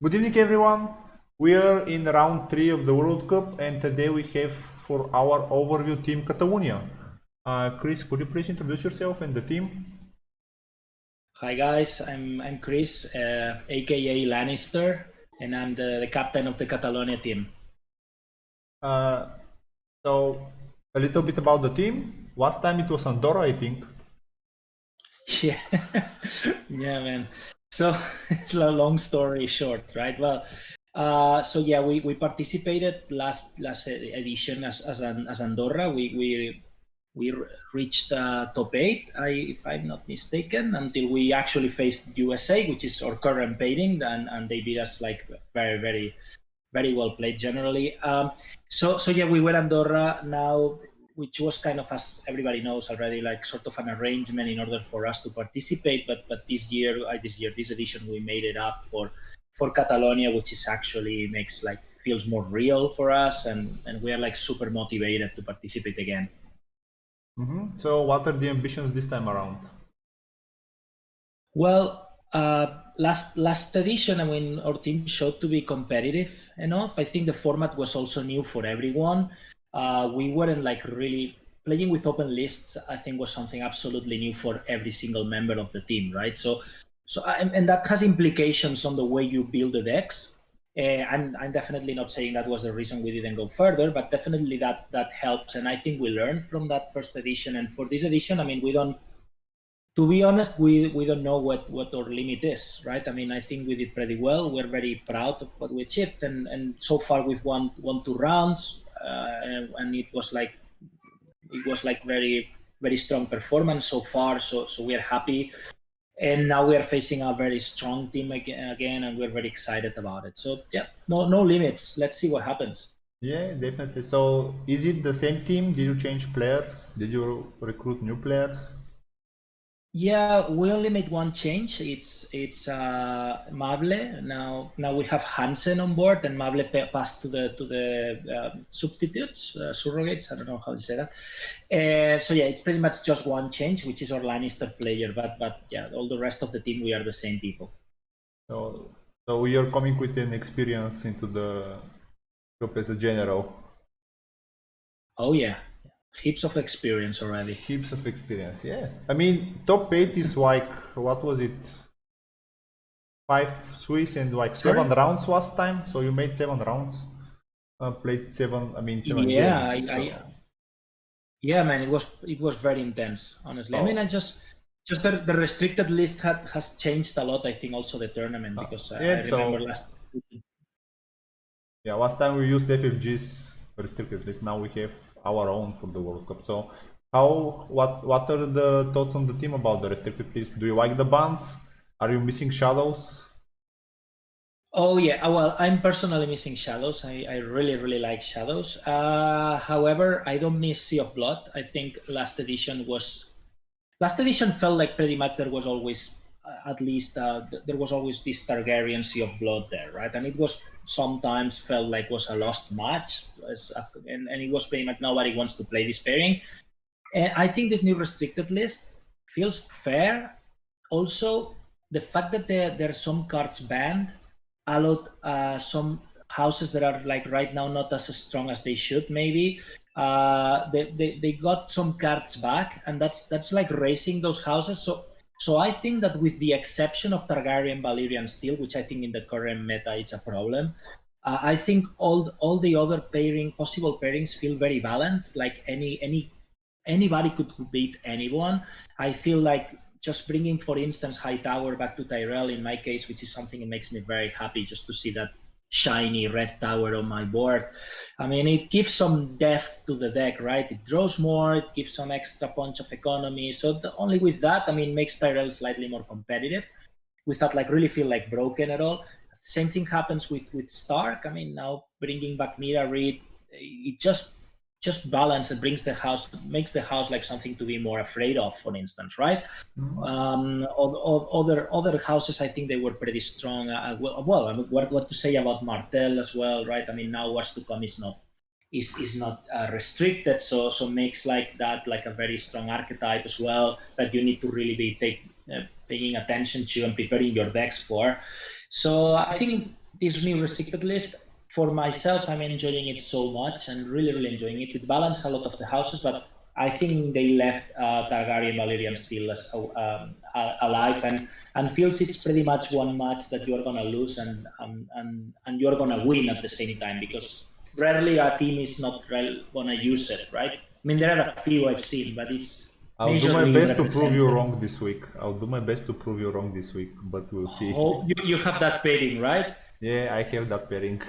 Good evening, everyone. We are in round three of the World Cup, and today we have for our overview team Catalonia. Chris, could you please introduce yourself and the team? Hi guys, I'm Chris, aka Lannister, and I'm the captain of the Catalonia team. Uh, so, a little bit about the team. Last time it was Andorra, I think. Yeah, yeah, man. So it's a long story short, right? Well, so yeah, we participated last edition as Andorra. We reached top eight, if I'm not mistaken, until we actually faced USA, which is our current pairing, and they beat us like very well played generally. So yeah, we were Andorra now, which was kind of, as everybody knows already, like sort of an arrangement in order for us to participate. But this edition, we made it up for Catalonia, which is actually feels more real for us, and we are like super motivated to participate again. So, what are the ambitions this time around? Well, last edition, I mean, our team showed to be competitive enough. I think the format was also new for everyone. We weren't like really playing with open lists. I think was something absolutely new for every single member of the team, right? And that has implications on the way you build the decks. I'm definitely not saying that was the reason we didn't go further, but definitely that helps. And I think we learned from that first edition. And for this edition, I mean, we don't to be honest, we don't know what our limit is, right? I mean, I think we did pretty well. We're very proud of what we achieved, and so far we've won two rounds, and it was like very strong performance so far. So we are happy, and now we are facing a very strong team again, and we're very excited about it. So yeah, no limits. Let's see what happens. Yeah, definitely. So, is it the same team? Did you change players? Did you recruit new players? Yeah, we only made one change. It's Mable. Now we have Hansen on board, and Mable passed to the substitutes, surrogates. I don't know how to say that. So yeah, it's pretty much just one change, which is our Lannister player. But yeah, all the rest of the team, we are the same people. So, so you're coming with an experience into the group as a general. Oh yeah, heaps of experience already. Heaps of experience, yeah. I mean, top eight is like, what was it? Five Swiss and like Sorry. 7 rounds last time. So you made 7 rounds, played seven Yeah, games. I So Yeah, man, it was very intense, honestly. I mean, I oh, just the restricted list has changed a lot. I think also the tournament, because I yeah. remember So last. yeah, last time we used FFG's restricted list. Now we have our own for the World Cup. So what are the thoughts on the team about the restricted list? Do you like the bans? Are you missing shadows? Oh yeah, well, I'm personally missing Shadows. I really like Shadows. However, I don't miss Sea of Blood. I think last edition felt like pretty much there was always at least there was always this Targaryen Sea of Blood there, right? And it was sometimes felt like was a lost match, and it was pretty much nobody wants to play this pairing. And I think this new restricted list feels fair. Also, the fact that there are some cards banned allowed some houses that are like right now not as strong as they should, maybe they got some cards back, and that's like raising those houses. So I think that, with the exception of Targaryen, Valyrian Steel, which I think in the current meta is a problem, I think all the other possible pairings feel very balanced. Like anybody could beat anyone. I feel like just bringing, for instance, Hightower back to Tyrell in my case, which is something that makes me very happy, just to see that shiny red tower on my board. I mean, it gives some depth to the deck, right? It draws more, it gives some extra punch of economy. So only with that, I mean, makes Tyrell slightly more competitive without like really feel like broken at all. Same thing happens with Stark. I mean, now bringing back Mira Reed, it just balance and makes the house like something to be more afraid of, for instance, right? Other houses, I think they were pretty strong. Well, I mean, what to say about Martel as well, right? I mean, now what's to come is not restricted, so makes like that like a very strong archetype as well that you need to really be paying attention to and preparing your decks for. So I think this new restricted list, for myself, I'm enjoying it so much and really enjoying it. It balanced a lot of the houses, but I think they left Targaryen Valyrian still as, alive, and feels it's pretty much one match that you're gonna lose and you're gonna win at the same time, because rarely a team is not gonna use it, right? I mean, there are a few I've seen, but it's I'll do my majorly best to prove you represented. wrong this week. I'll do my best to prove you wrong this week, but we'll see. Oh, you have that pairing, right? Yeah, I have that pairing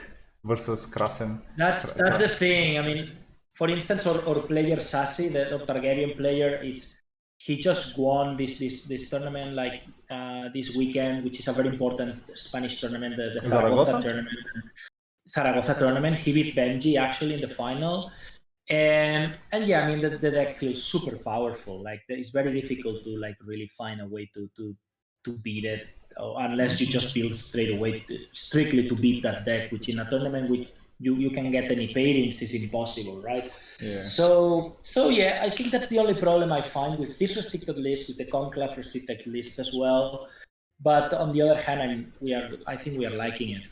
versus Krasen. That's the thing. I mean, for instance, our player Sassy, the Targaryen player, he just won this tournament like this weekend, which is a very important Spanish tournament, the Zaragoza tournament. Zaragoza tournament. He beat Benji actually in the final. And yeah, I mean the deck feels super powerful. Like it's very difficult to like really find a way to beat it, unless you just build straight away strictly to beat that deck, which in a tournament which you can get any pairings is impossible, right? Yeah. So yeah, I think that's the only problem I find with this restricted list, with the Conclave restricted list as well. But on the other hand, I think we are liking it.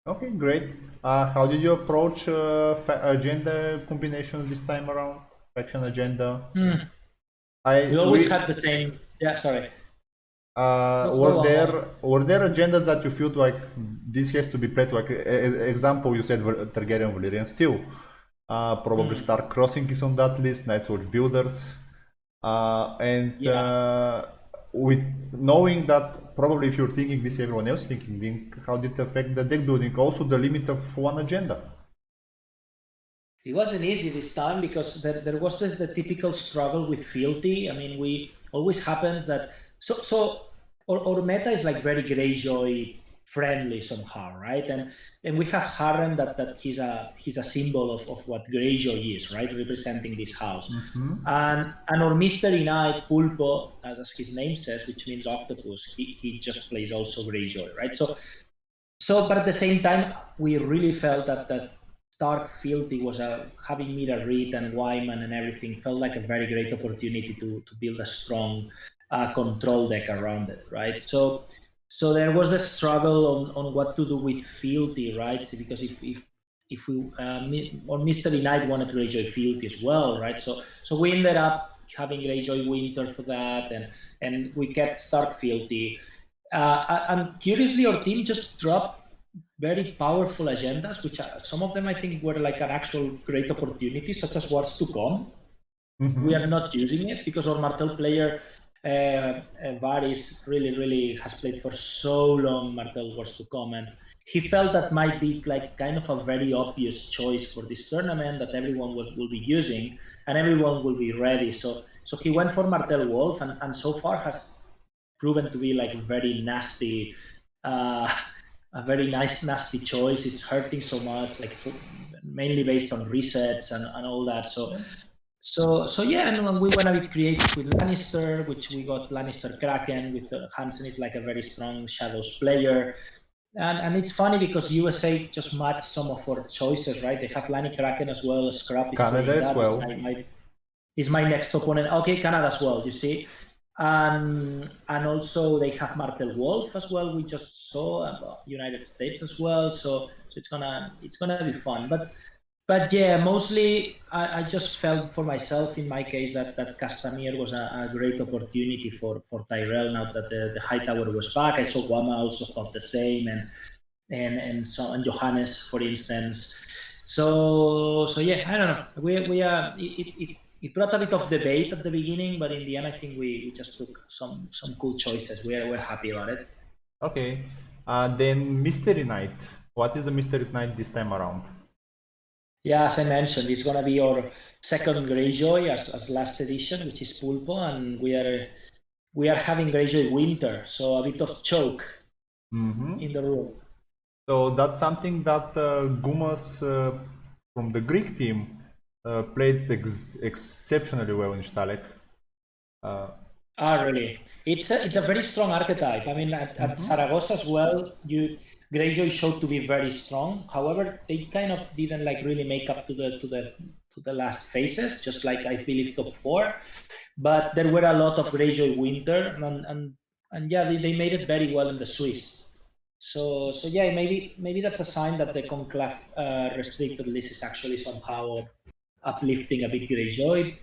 Okay, great. How did you approach agenda combinations this time around? Faction agenda? We always had the same. Yeah, sorry. Were there agendas that you felt like this has to be played? Like example, you said Targaryen Valyrian Steel. Probably Star Crossing is on that list. Night's Watch Builders, with knowing that probably if you're thinking this, everyone else thinking, how did it affect the deck building? Also, the limit of one agenda. It wasn't easy this time because there was just the typical struggle with fealty. I mean, we always happens that our meta is like very Greyjoy friendly somehow, right? And we have Harren that he's a symbol of what Greyjoy is, right? Representing this house. And our Mystery Knight Pulpo, as his name says, which means octopus, he just plays also Greyjoy, right? So but at the same time, we really felt that Stark Fealty was having Mira Reed and Wyman and everything felt like a very great opportunity to build a strong control deck around it, right? So there was the struggle on what to do with Fealty, right? Because if we or Mystery Knight wanted Greyjoy Fealty as well, right? So we ended up having Greyjoy Winter for that, and we kept Stark Fealty. And curiously, our team just dropped very powerful agendas, which some of them I think were like an actual great opportunity, such as Wars to Come. We are not using it because our Martel player Varys really has played for so long Martel Wars to Come, and he felt that might be like kind of a very obvious choice for this tournament that everyone will be using and everyone will be ready. So he went for Martel Wolf, and so far has proven to be like very nasty. A very nasty choice. It's hurting so much, like mainly based on resets and all that. So yeah, and we want to be creative with Lannister, which we got Lannister Kraken with Hansen is like a very strong Shadows player. And it's funny because USA just matched some of our choices, right? They have Lanny Kraken as well. Scrap is Canada as well. Is my next opponent. Okay, Canada as well, you see. And also they have Martel Wolf as well. We just saw United States as well. So it's gonna be fun. But yeah, mostly I just felt for myself in my case that Castamere was a great opportunity for Tyrell now that the Hightower was back. I saw Guama also thought the same, and Johannes, for instance. So yeah, I don't know. We are it brought a bit of debate at the beginning, but in the end, I think we just took some cool choices. We're happy about it. Okay. Then Mystery Knight. What is the Mystery Knight this time around? Yeah, as I mentioned, it's gonna be our second Greyjoy as last edition, which is Pulpo, and we are having Greyjoy Winter, so a bit of choke in the room. So that's something that Gumas from the Greek team played exceptionally well in Stalek. Really? It's a very strong archetype. I mean, at Zaragoza as well, Greyjoy showed to be very strong. However, they kind of didn't like really make up to the last phases, just like I believe top 4. But there were a lot of Greyjoy Winter, and yeah, they made it very well in the Swiss. So yeah, maybe that's a sign that the Conclave restricted list is actually somehow uplifting a bit Greyjoy.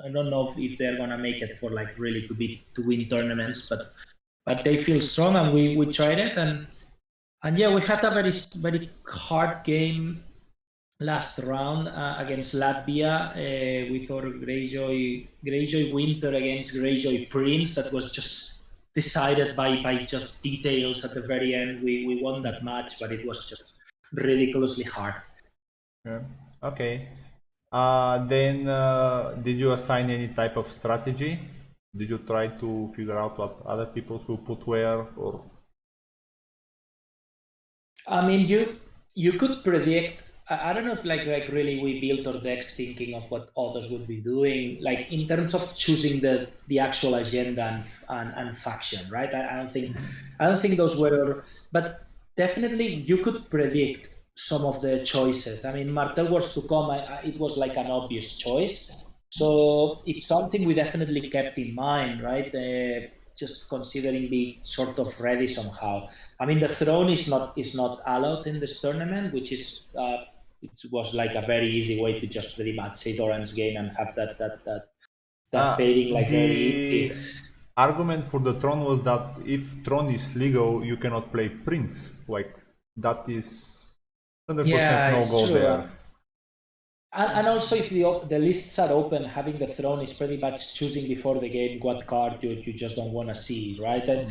I don't know if they're gonna make it for like really to win tournaments, but they feel strong, and we tried it, and yeah, we had a very hard game last round against Latvia with our Greyjoy Winter against Greyjoy Prince. That was just decided by just details at the very end. We won that match, but it was just ridiculously hard. Yeah. Okay. Then, did you assign any type of strategy? Did you try to figure out what other people will put where, or? I mean, you could predict. I don't know if like really we built our decks thinking of what others would be doing, like in terms of choosing the actual agenda and faction, right? I don't think those were, but definitely you could predict some of the choices. I mean, Martel Wars to come, it was like an obvious choice. So it's something we definitely kept in mind, right? Just considering being sort of ready somehow. I mean, the throne is not allowed in this tournament, which is it was like a very easy way to just pretty much sit Orange game and have that pairing like very The easy. argument for the throne was that if throne is legal, you cannot play prince. Like that is 100% Yeah, no it's go true. there. And also, if the lists are open, having the throne is pretty much choosing before the game what card you just don't want to see, right? And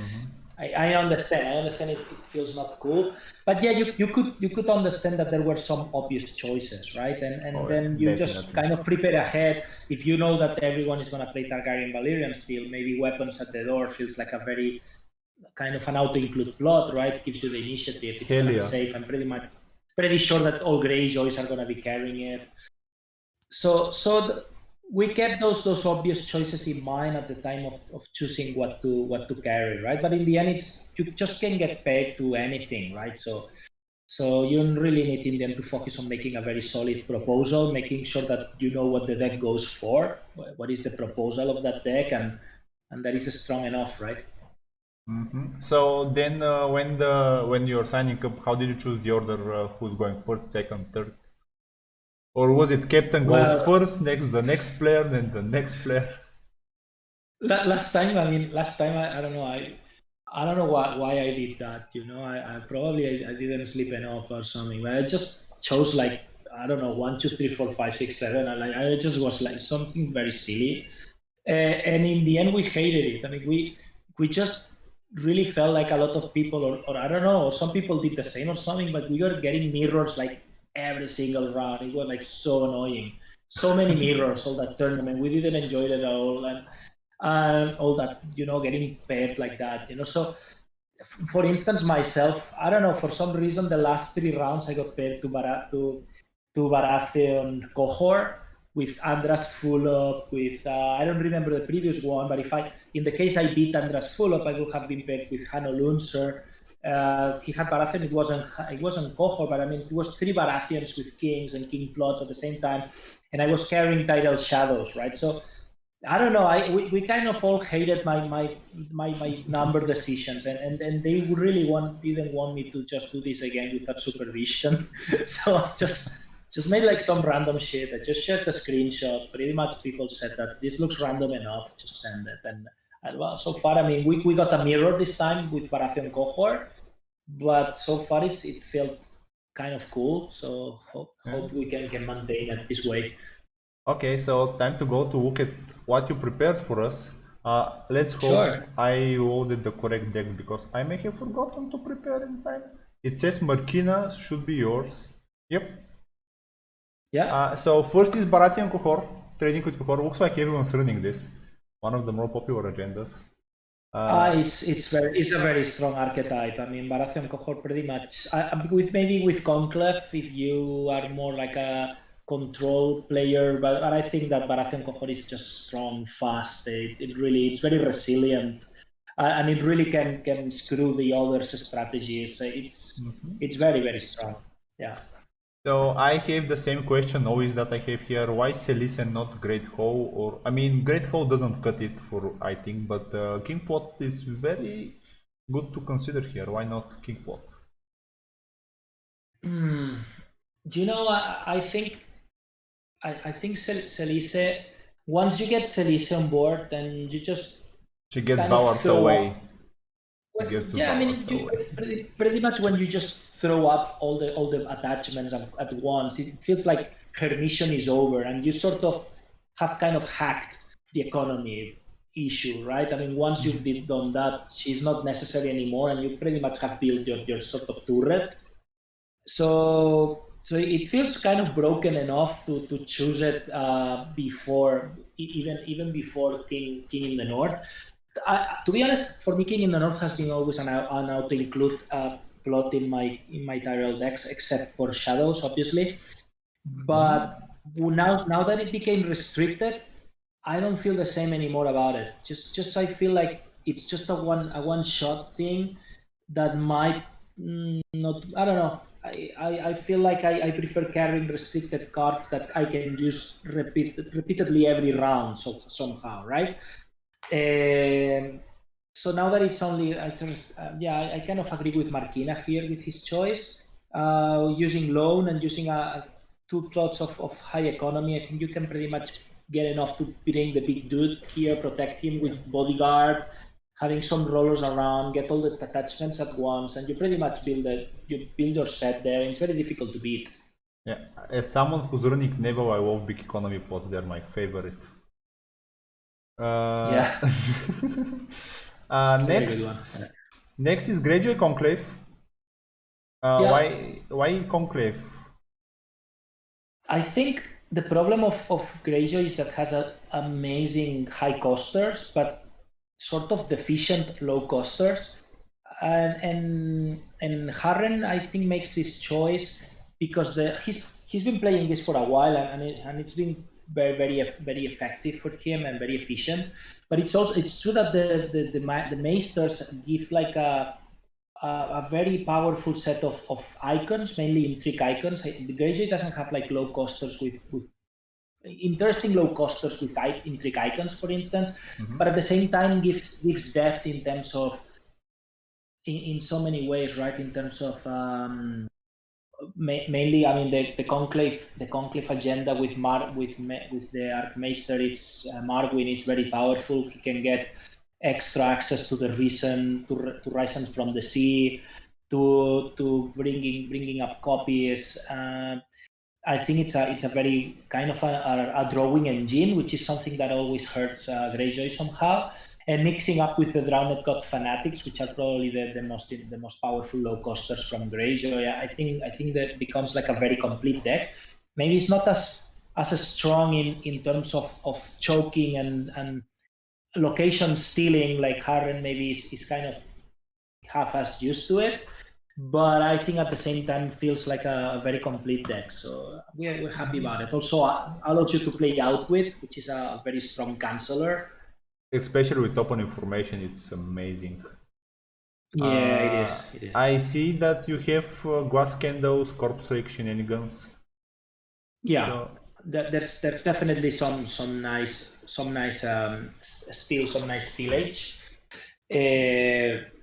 I understand. I understand it feels not cool, but yeah, you could understand that there were some obvious choices, right? And Oh, then you just definitely. kind of prepare ahead. If you know that everyone is going to play Targaryen Valyrian still, maybe weapons at the door feels like a very kind of an auto-include plot, right? Gives you the initiative. It's Hell kind of yeah. safe. I'm pretty sure that all Greyjoys are going to be carrying it. We kept those obvious choices in mind at the time of choosing what to carry, right? But in the end, it's you just can get paid to anything, right? So you really need in them to focus on making a very solid proposal, making sure that you know what the deck goes for, what is the proposal of that deck, and that is strong enough, right? So then, when you're signing up, how did you choose the order? Who's going first, second, third? Or was it captain goes Well, first, next the next player, then the next player? last time I don't know, I don't know why I did that. You know, I probably I didn't sleep enough or something, but I just chose like I don't know 1, 2, 3, 4, 5, 6, 7. I just was like something very silly, and in the end we hated it. I mean, we just really felt like a lot of people, or I don't know, or some people did the same or something, but we were getting mirrors like every single round. It was like so annoying. So many mirrors all that tournament. We didn't enjoy it at all, and all that, getting paired like that. So for instance, myself, I don't know, for some reason, the last 3 rounds I got paired to Baratheon cohort with Andras Fulop, with I don't remember the previous one, but in the case I beat Andras Fulop, I would have been paired with Hanno Lunser. He had Baratheon. It wasn't cohort, but I mean, it was 3 Baratheons with kings and king plots at the same time, and I was carrying Tidal Shadows, right? So I don't know. We kind of all hated my number decisions, and they really didn't want me to just do this again without supervision. So I just made like some random shit. I just shared the screenshot. Pretty much people said that this looks random enough. Just send it. And well, so far, I mean, we got a mirror this time with Baratheon cohort, but so far it felt kind of cool. So hope we can maintain it this way. Okay, so time to go to look at what you prepared for us. Let's hope Sure. I loaded the correct decks because I may have forgotten to prepare in time. It says Markina should be yours. Yep. Yeah. So first is Baratheon Kohor, trading with Kohor. Looks like everyone's running this. One of the more popular agendas. It's a very strong archetype. I mean, Baratheon cohort pretty much with maybe with Conclave if you are more like a control player, but I think that Baratheon cohort is just strong, fast. It's very resilient, and it really can screw the others' strategies. It's very strong. Yeah. So I have the same question always that I have here. Why Celis and not Great Hall? Or I mean, Great Hall doesn't cut it for I think, but King Plot is very good to consider here. Why not King Plot? Do you know? I think Celice. Once you get Celice on board, then you just She gets kind of Bowers throw away. up. She gets Yeah, I Bowers mean, away. pretty much when you just throw up all the attachments at once, it feels like her mission is over, and you sort of have kind of hacked the economy issue, right? I mean, once you've done that, she's not necessary anymore, and you pretty much have built your sort of turret. So it feels kind of broken enough to choose it before even before King in the North. To be honest, for me, King in the North has been always an auto include plot in my Tyrell decks, except for Shadows, obviously. But now that it became restricted, I don't feel the same anymore about it. Just I feel like it's just a one shot thing that might not. I don't know. I feel like I prefer carrying restricted cards that I can use repeatedly every round, somehow, right? So now that it's only, I kind of agree with Marquina here with his choice. Using loan and using two plots of high economy, I think you can pretty much get enough to bring the big dude here, protect him with bodyguard, having some rollers around, get all the attachments at once, and you pretty much build your set there. And it's very difficult to beat. Yeah, as someone who's running Neville, I love big economy plots. They're my favorite. Yeah. It's a very good Next, one. next is Greyjoy Conclave. Yeah. Why Conclave? I think the problem of Greyjoy is that has amazing high costers, but sort of deficient low costers. And Harren, I think, makes this choice because he's been playing this for a while, and it's been very effective for him and very efficient. But it's true that the Maesters give like a very powerful set of icons, mainly intrigue icons. The Greyjoy doesn't have like low costers with interesting low costers with intrigue icons, for instance, but at the same time gives depth in terms of in so many ways, right? In terms of mainly, I mean, the conclave agenda with the Archmaester, it's Marwyn is very powerful. He can get extra access to the Risen, to Risen from the Sea, to bringing up copies. I think it's a very kind of a drawing engine, which is something that always hurts Greyjoy somehow. And mixing up with the Drowned God Fanatics, which are probably the most powerful low costers from Greyjoy, I think that becomes like a very complete deck. Maybe it's not as strong in terms of choking and location stealing like Harren maybe is kind of half as used to it, but I think at the same time feels like a very complete deck. So we're happy about it. Also allows you to play out with, which is a very strong canceller. Especially with open information, it's amazing. Yeah, it is. It is. I see that you have glass candles, corpse rake shenanigans. Yeah, So, there's definitely some nice steel, some nice stealage.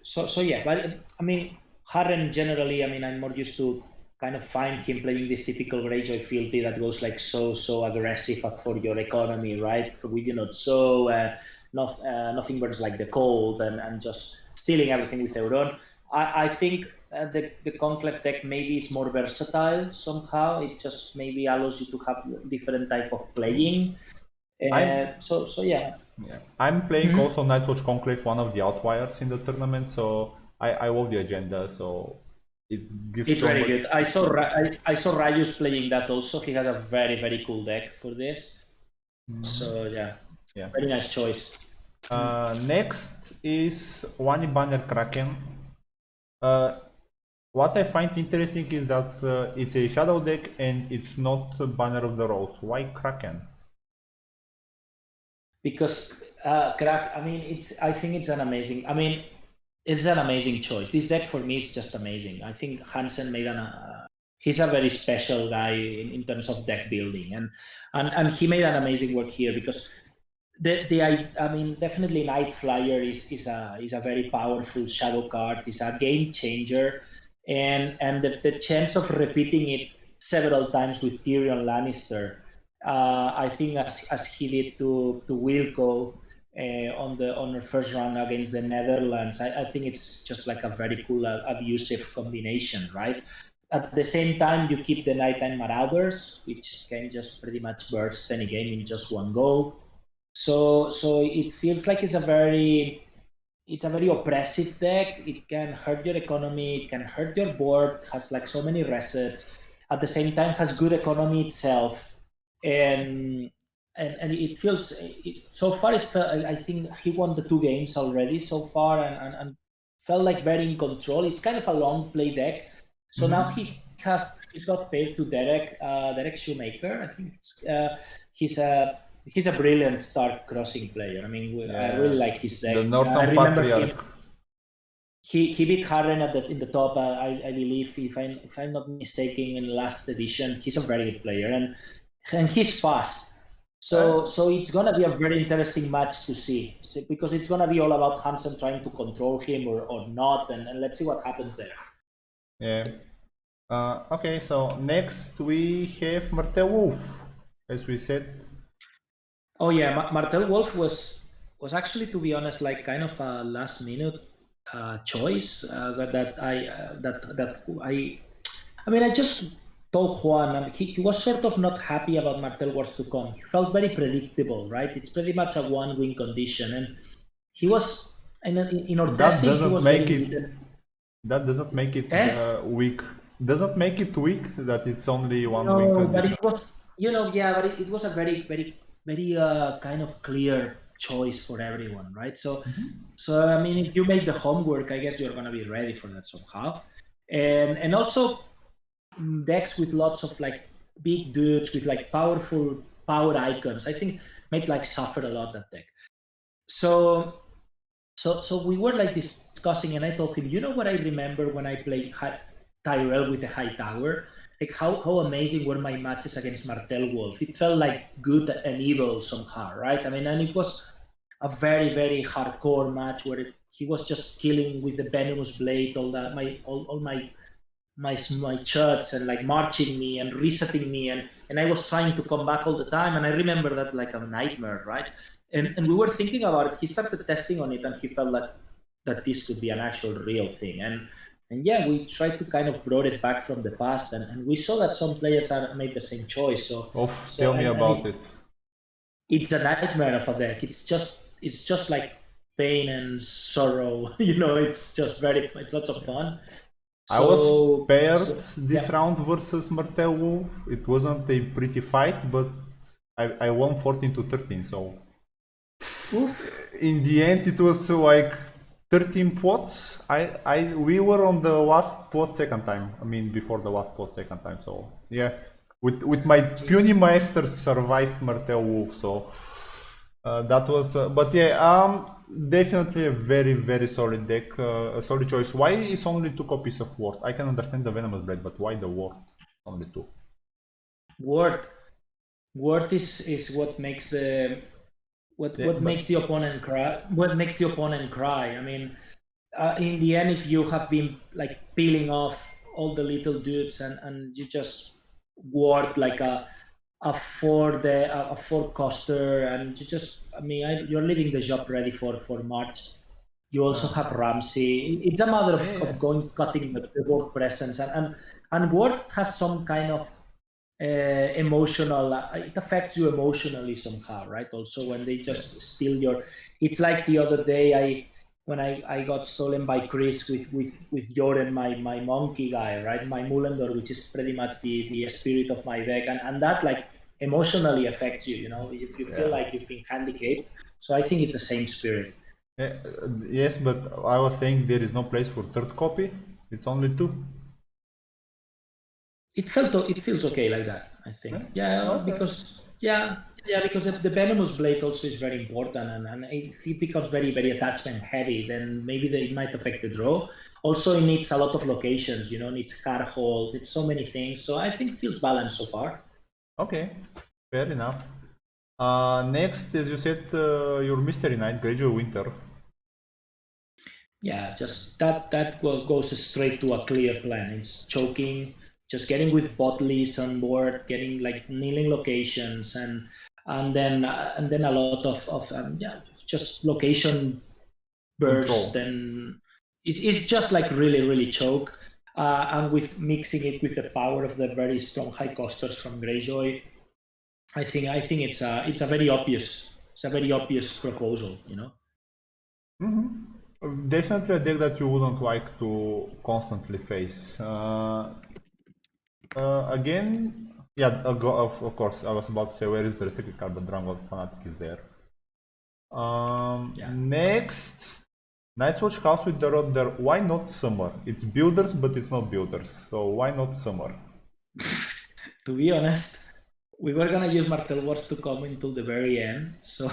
So yeah, but I mean, Harren generally, I mean, I'm more used to kind of find him playing this typical Greyjoy fealty that goes like so aggressive for your economy, right? For we do not so nothing burns like the cold and just stealing everything with Euron. I think the Conclave deck maybe is more versatile somehow. It just maybe allows you to have different type of playing. So yeah. Yeah. I'm playing also Nightwatch Conclave, one of the outliers in the tournament, so I love the agenda, so it gives It's so very much. good. I saw Rayus playing that also. He has a very cool deck for this. So yeah, very nice choice. Next is One Banner Kraken. What I find interesting is that it's a shadow deck and it's not Banner of the Rose. Why Kraken? Because I mean, I think it's an amazing. I mean, it's an amazing choice. This deck for me is just amazing. I think Hansen made he's a very special guy in terms of deck building, and he made an amazing work here because I mean, definitely Night Flyer is a very powerful shadow card. It's a game changer. and the chance of repeating it several times with Tyrion Lannister, I think as he did to Wilco on the first round against the Netherlands, I think it's just like a very cool abusive combination, right? At the same time, you keep the Nighttime Marauders, which can just pretty much burst any game in just one go. So it feels like it's a very oppressive deck. It can hurt your economy. It can hurt your board. Has like so many resets. At the same time, has good economy itself, and it feels. So far, it felt. I think he won the 2 games already so far, and felt like very in control. It's kind of a long play deck. So now he's got paired to Derek Shoemaker. I think he's a brilliant start crossing player. I mean, I really like his deck. The Northern I remember Patriarch. he beat Harren in the top. I believe if I'm not mistaken in the last edition, he's a very good player and he's fast. So it's gonna be a very interesting match to see because it's gonna be all about Hansen trying to control him or not, and let's see what happens there. Yeah. Okay, so next we have Martel Wolf, as we said. Oh yeah, Martel Wolf was actually, to be honest, like kind of a last minute choice that I mean, I just told Juan. He was sort of not happy about Martel Wars to come. He felt very predictable, right? It's pretty much a one-win condition, and he was in our testing. He was getting beaten. That doesn't make it Eh? weak. Doesn't make it weak that it's only one No, win but condition. it was, yeah, but it was a very kind of clear choice for everyone, right? So I mean, if you make the homework, I guess you're gonna be ready for that somehow, and also decks with lots of like big dudes with like powerful power icons. I think made like suffer a lot that deck. So we were like discussing, and I told him, you know what I remember when I played Tyrell with the high tower, like how amazing were my matches against Martel Wolf. It felt like good and evil somehow, right? I mean, and it was a very hardcore match where he was just killing with the venomous blade all my church and like marching me and resetting me, and I was trying to come back all the time, and I remember that like a nightmare, right? And we were thinking about it. He started testing on it, and he felt like that this could be an actual real thing, and yeah, we tried to kind of brought it back from the past, and we saw that some players are made the same choice. Tell me about it. It's a nightmare of a deck. It's just like pain and sorrow. It's lots of fun. I was paired this round versus Martel Wolf. It wasn't a pretty fight, but I won 14-13. So in the end, it was like 13 pots. We were on the last pot second time. I mean, before the last pot second time. So yeah, with my puny Meister survived Martel Wolf. So that was, but yeah, definitely a very solid deck, a solid choice. Why is only 2 copies of Ward? I can understand the Venomous Blade, but why the Ward? Only 2. Word is what makes makes the opponent cry. What makes the opponent cry? I mean, in the end, if you have been like peeling off all the little dudes and you just ward like a four coster, and you just, I mean, you're leaving the job ready for March. You also have Ramsey. It's a matter of going cutting the board presence, and Ward has some kind of emotional. It affects you emotionally somehow, right? Also, when they just steal your. It's like the other day when I got stolen by Chris with Joren, my monkey guy, right? My Mullendor, which is pretty much the spirit of my deck, and that like emotionally affects you. If you feel like you've been handicapped. So I think it's the same spirit. Yes, but I was saying there is no place for third copy. It's only 2. It feels okay like that, I think. Because the venomous blade also is very important, and if it becomes very attachment heavy, then maybe it might affect the draw. Also, it needs a lot of locations. Needs card hold. It's so many things. So I think it feels balanced so far. Okay, fair enough. Next, as you said, your Mystery Knight, Gradual Winter. Yeah, just that goes straight to a clear plan. It's choking, just getting with bot leads on board, getting like kneeling locations, and then a lot of yeah, just location bursts, Control. and it's just like really choke. And with mixing it with the power of the very strong high costers from Greyjoy, I think it's a very obvious proposal, you know. Definitely a deck that you wouldn't like to constantly face. Again, yeah, of course, I was about to say where is the restricted card, but Drangor Fanatic is there. Yeah. Next, Nightwatch House with the Rod. Why not Summer? It's builders, but it's not builders. So why not Summer? To be honest, we were gonna use Martel Wars to come until the very end. So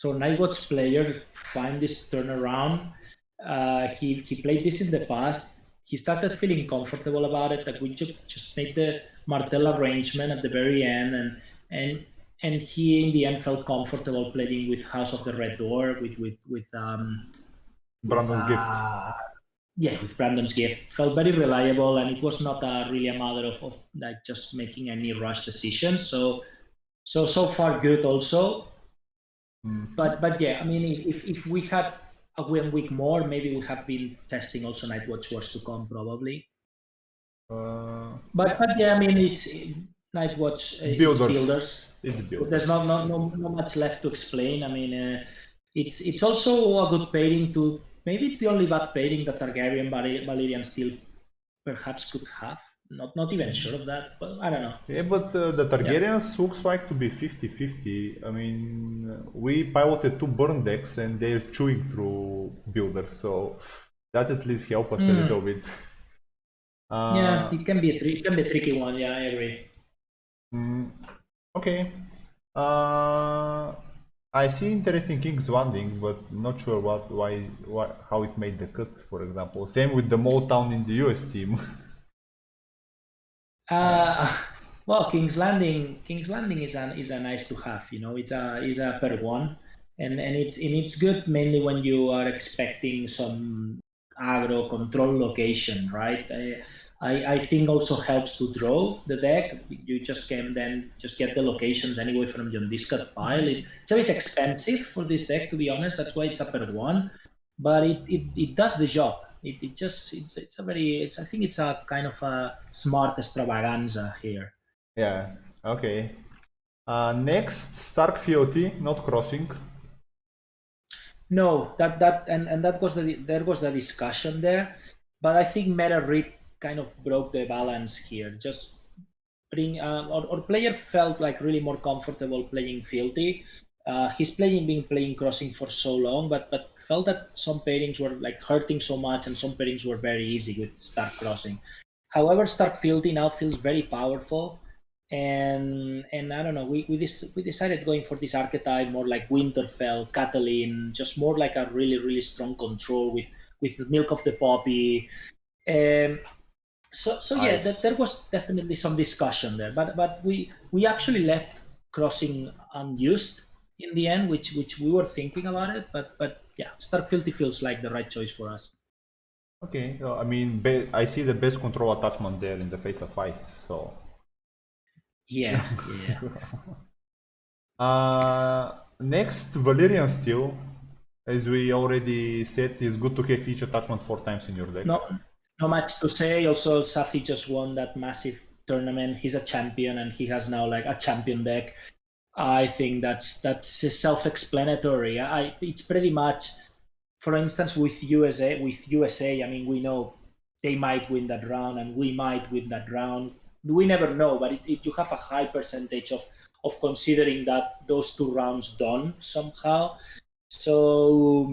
Nightwatch player find this turnaround. He played this in the past. He started feeling comfortable about it. That we just made the Martel arrangement at the very end, and and he in the end felt comfortable playing with House of the Red Door with Brandon's Gift. yeah, with Brandon's gift. Felt very reliable, and it was not really a matter of like just making any rush decisions. So far good also. But yeah, I mean, if we had a 1 week more, maybe we have been testing also Nightwatch Wars to come probably. But yeah, I mean, it's Nightwatch, it's Builders. builders. It's builders. There's not much left to explain. I mean, it's also a good pairing to. Maybe it's the only bad pairing that Targaryen Valyrian still perhaps could have. Not even sure of that, but I don't know. Yeah, but the Targaryens looks like to be 50-50. I mean, we piloted two burn decks and they're chewing through builders, so that at least help us a little bit. Yeah, it can be a tricky one. Yeah, I agree. Okay. I see interesting King's Landing, but not sure how it made the cut, for example. Same with the Motown in the US team. Well, King's Landing is a nice to have. You know, it's a per one, and it's good mainly when you are expecting some aggro control location, right? I think also helps to draw the deck. You just can then just get the locations anyway from your discard pile. It's a bit expensive for this deck, to be honest. That's why it's a per one, but it does the job. It just it's a very I think it's a kind of a smart extravaganza here. Yeah, okay. Next, Stark Fealty, not Crossing. No, and that was there was the discussion there, but I think meta read kind of broke the balance here. Just bring or player felt like really more comfortable playing Fealty. He's been playing Crossing for so long, but felt that some pairings were like hurting so much, and some pairings were very easy with Stark Crossing. However, Stark Fealty now feels very powerful, and I don't know. We decided going for this archetype more like Winterfell, Catelyn, just more like a really strong control with Milk of the Poppy. Um, so yeah, Ice. there was definitely some discussion there, but we actually left Crossing unused in the end, which we were thinking about it, but yeah, Stark Fealty feels like the right choice for us. Okay, I mean, I see the best control attachment there in the face of ice, so. Yeah, yeah. Next, Valyrian Steel. As we already said, it's good to have each attachment 4 times in your deck. No, not much to say. Also, Safi just won that massive tournament. He's a champion, and he has now like a champion deck. I think that's self-explanatory. It's pretty much, for instance, with USA. I mean, we know they might win that round, and we might win that round. We never know, but you have a high percentage of considering that those 2 rounds done somehow. So,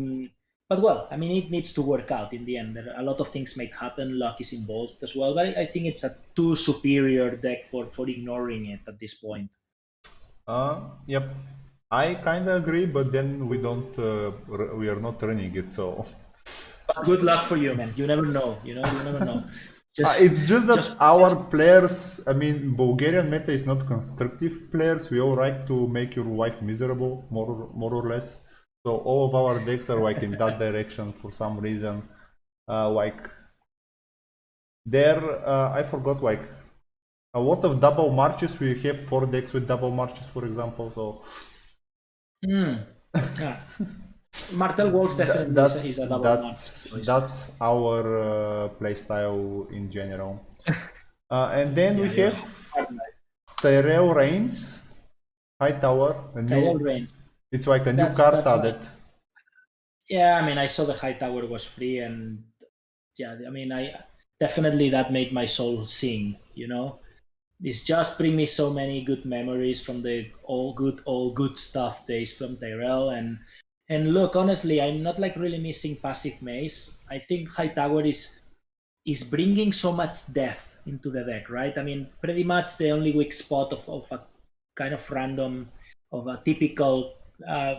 but well, I mean, it needs to work out in the end. There are a lot of things may happen. Luck is involved as well, but I think it's a too superior deck for ignoring it at this point. Yep. I kind of agree, but then we don't, we are not running it, so. But good luck for you, man. You never know. You never know. It's just that our players, I mean, Bulgarian meta is not constructive players. We all like to make your life miserable, more or less. So all of our decks are like in that direction for some reason. Like there, I forgot like a lot of double marches. We have 4 decks with double marches, for example. So Yeah. Martel Wolf definitely is a double match choice. that's our playstyle in general. And then we Yeah, you're have Tyrell Reigns, High Tower, a Tyrell new. Reigns. It's like a new card That's my added. yeah. I mean, I saw the High Tower was free, and yeah, I mean, I definitely that made my soul sing. You know, it's just bring me so many good memories from the all good stuff days from Tyrell. And look, honestly, I'm not like really missing passive maze. I think High Tower is bringing so much depth into the deck, right? I mean, pretty much the only weak spot of a kind of random, of a typical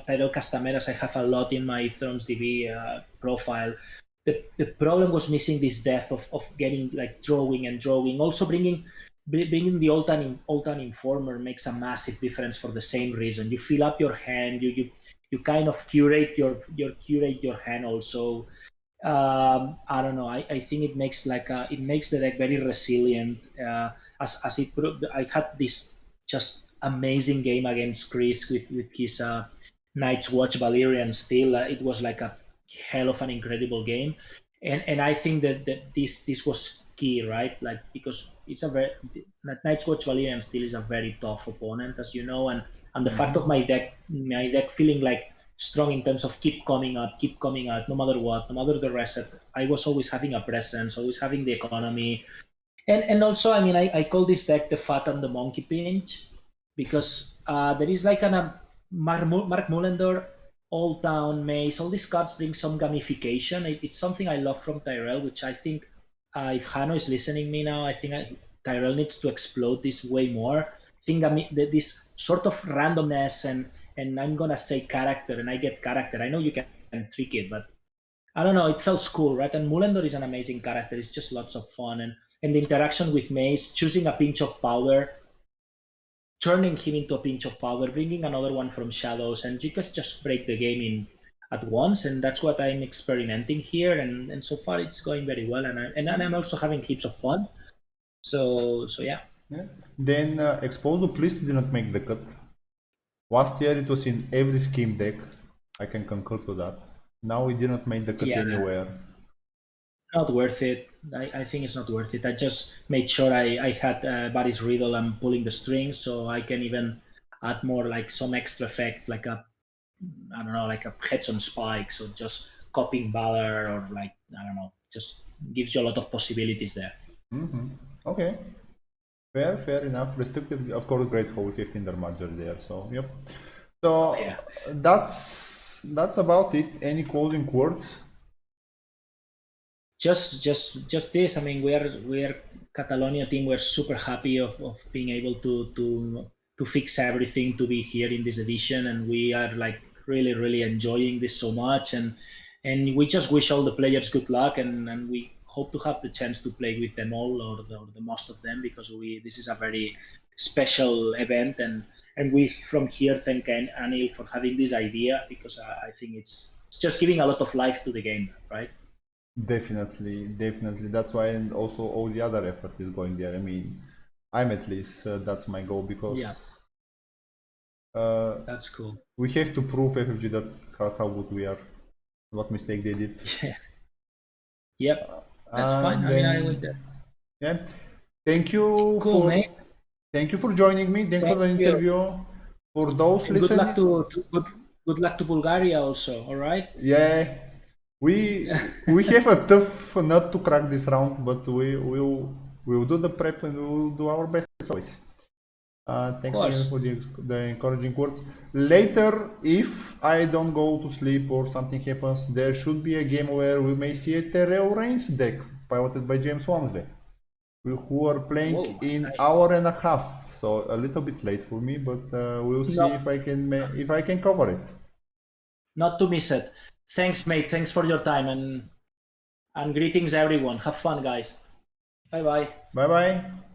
Tyrell Castameras I have a lot in my Thrones DB profile. The problem was missing this depth of getting like drawing and drawing. Also bringing the Oltan Informer makes a massive difference for the same reason. You fill up your hand, you kind of curate your hand also. I don't know. I think it makes it makes the deck very resilient. As it proved, I had this just amazing game against Chris with his Night's Watch Valyrian Steel. It was like a hell of an incredible game, and I think that this was key, right? Like because it's a very Night's Watch Valyrian Steel is a very tough opponent, as you know, and the fact of my deck feeling like strong in terms of keep coming up, no matter what, no matter the reset. I was always having a presence, always having the economy, and also, I mean, I call this deck the fat and the monkey pinch because there is like Mark Mullender, Old Town, Maze, all these cards bring some gamification. It's something I love from Tyrell, which I think if Hano is listening me now, I think Tyrell needs to explode this way more. I think this sort of randomness and I'm gonna say character, and I get character. I know you can trick it, but I don't know. It felt cool, right? And Mulendor is an amazing character. It's just lots of fun, and the interaction with Mace, choosing a pinch of power, turning him into a pinch of power, bringing another one from shadows, and you can just break the game in at once. And that's what I'm experimenting here, and so far it's going very well. And I'm also having heaps of fun. So yeah. Yeah. Then Exposed Priest didn't make the cut. Last year it was in every scheme deck. I can concur to that. Now it didn't make the cut Yeah, anywhere. not worth it. I think it's not worth it. I just made sure I had Barry's Riddle and pulling the strings, so I can even add more like some extra effects, like I don't know, like a heads on spikes, or just copying Valor, or like I don't know, just gives you a lot of possibilities there. Okay. Fair enough. Restricted, of course, Great Hall, we have Tinder Major there, so yep. So Yeah. that's about it. Any closing words? Just this. I mean, we are Catalonia team. We're super happy of being able to fix everything to be here in this edition, and we are like really enjoying this so much, and we just wish all the players good luck, and we hope to have the chance to play with them all, or the most of them, because we this is a very special event, and we from here thank Anil for having this idea, because I think it's just giving a lot of life to the game, right? Definitely. That's why, and also all the other effort is going there. I mean, I'm at least that's my goal because Yeah, that's cool. we have to prove FFG that how good we are, what mistake they did. Yeah. Yep. That's fine. I mean, I would. Then yeah, thank you Cool, for mate. joining me. Thanks for Thank the you. interview. For those And good luck listening, to good luck to Bulgaria also. All right. yeah, we have a tough nut to crack this round, but we'll do the prep and we'll do our best as always. Of Thanks again course. for the encouraging words. Later, if I don't go to sleep or something happens, there should be a game where we may see a Terrell Reigns deck piloted by James Walmsley, who are playing Whoa, in nice. hour and a half. So a little bit late for me, but we'll see No, if I can cover it. not to miss it. Thanks, mate. Thanks for your time, and greetings everyone. Have fun, guys. Bye bye. Bye bye.